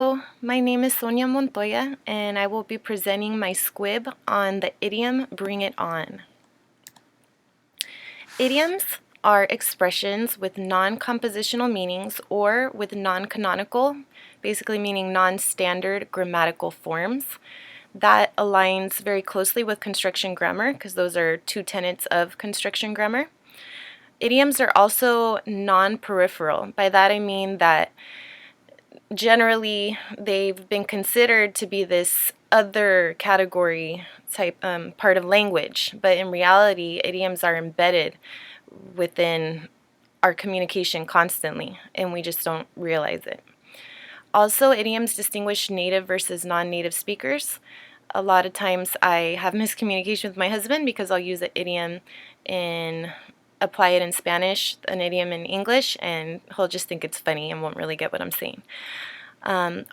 Hello, my name is Sonia Montoya, and I will be presenting my squib on the idiom "bring it on." Idioms are expressions with non-compositional meanings or with non-canonical, basically meaning non-standard grammatical forms. That aligns very closely with construction grammar because those are two tenets of construction grammar. Idioms are also non-peripheral. By that I mean that generally they've been considered to be this other category type part of language, but in reality idioms are embedded within our communication constantly, and we just don't realize it. Also, idioms distinguish native versus non-native speakers. A lot of times I have miscommunication with my husband because I'll use an idiom in apply it in Spanish, an idiom in English, and he'll just think it's funny and won't really get what I'm saying.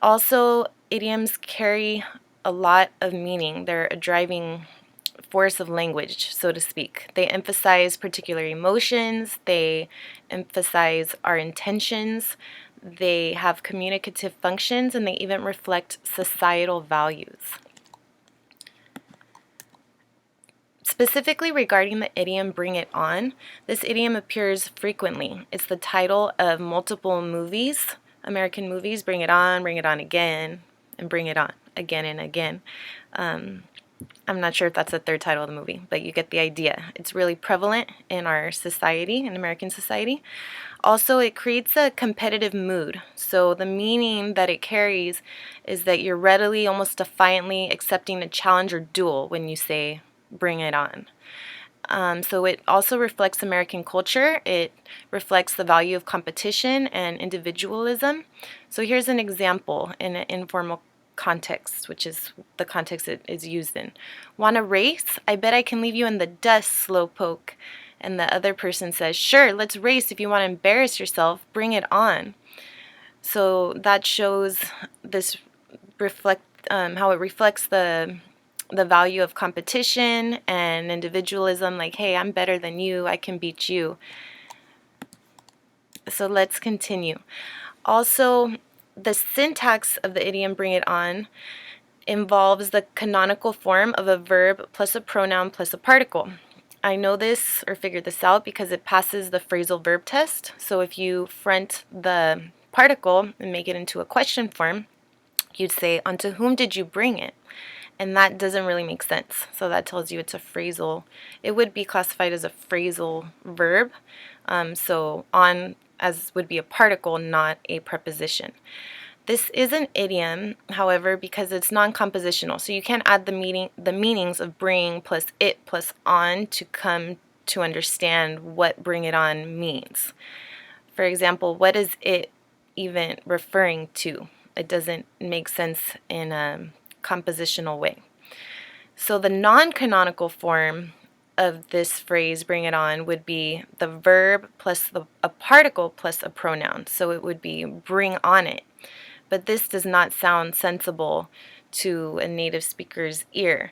Also, idioms carry a lot of meaning. They're a driving force of language, so to speak. They emphasize particular emotions, they emphasize our intentions, they have communicative functions, and they even reflect societal values. Specifically regarding the idiom "bring it on," this idiom appears frequently. It's the title of multiple movies, American movies: Bring It On Again, and Bring It On Again and Again. I'm not sure if that's the third title of the movie, but you get the idea. It's really prevalent in our society, in American society. Also, it creates a competitive mood. So the meaning that it carries is that you're readily, almost defiantly accepting a challenge or duel when you say "bring it on." So it also reflects American culture. It reflects the value of competition and individualism. So here's an example in an informal context, which is the context it is used in. Want to race? I bet I can leave you in the dust, slowpoke. And the other person says, sure, let's race. If you want to embarrass yourself, bring it on. So that shows this how it reflects the value of competition and individualism, like, hey, I'm better than you, I can beat you. So let's continue. Also, the syntax of the idiom "bring it on" involves the canonical form of a verb plus a pronoun plus a particle. I know this or figured this out because it passes the phrasal verb test. So if you front the particle and make it into a question form, you'd say, "Unto whom did you bring it?" And that doesn't really make sense. So that tells you it's a phrasal. It would be classified as a phrasal verb. So on as would be a particle, not a preposition. This is an idiom, however, because it's non-compositional. So you can't add the meanings of bring plus it plus on to come to understand what "bring it on" means. For example, what is it even referring to? It doesn't make sense in a compositional way. So the non-canonical form of this phrase "bring it on" would be the verb plus a particle plus a pronoun. So it would be "bring on it." But this does not sound sensible to a native speaker's ear.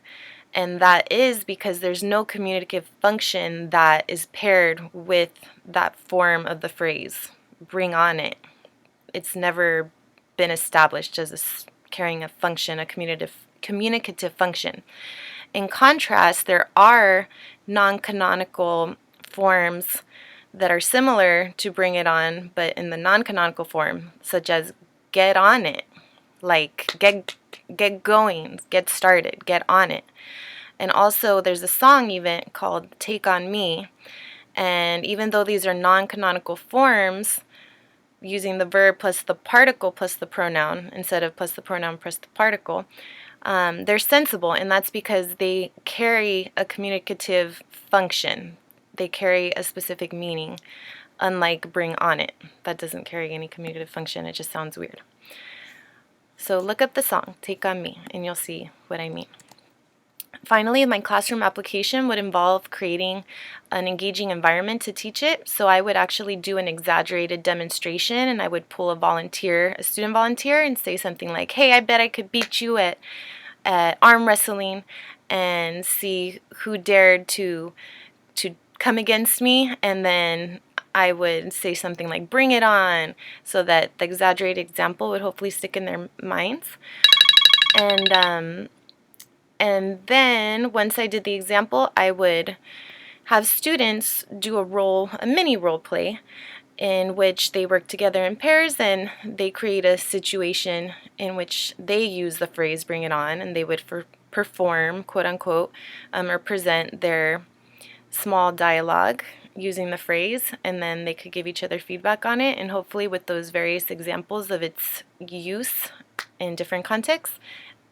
And that is because there's no communicative function that is paired with that form of the phrase, "bring on it." It's never been established as carrying a function, a communicative function. In contrast, there are non-canonical forms that are similar to "bring it on," but in the non-canonical form, such as "get on it," like get going, get started, get on it. And also there's a song even called "Take on Me," and even though these are non-canonical forms, using the verb plus the particle plus the pronoun instead of plus the pronoun plus the particle, they're sensible, and that's because they carry a communicative function. They carry a specific meaning, unlike "bring on it." That doesn't carry any communicative function, it just sounds weird. So look up the song, "Take on Me," and you'll see what I mean. Finally, my classroom application would involve creating an engaging environment to teach it. So I would actually do an exaggerated demonstration, and I would pull a student volunteer, and say something like, hey, I bet I could beat you at arm wrestling, and see who dared to come against me, and then I would say something like bring it on, so that the exaggerated example would hopefully stick in their minds. And then once I did the example, I would have students do a mini role play in which they work together in pairs and they create a situation in which they use the phrase bring it on, and they would perform, quote unquote, or present their small dialogue using the phrase, and then they could give each other feedback on it, and hopefully with those various examples of its use in different contexts,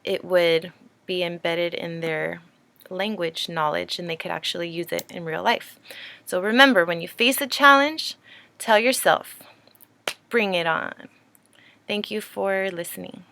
it would be embedded in their language knowledge and they could actually use it in real life. So remember, when you face a challenge, tell yourself, bring it on. Thank you for listening.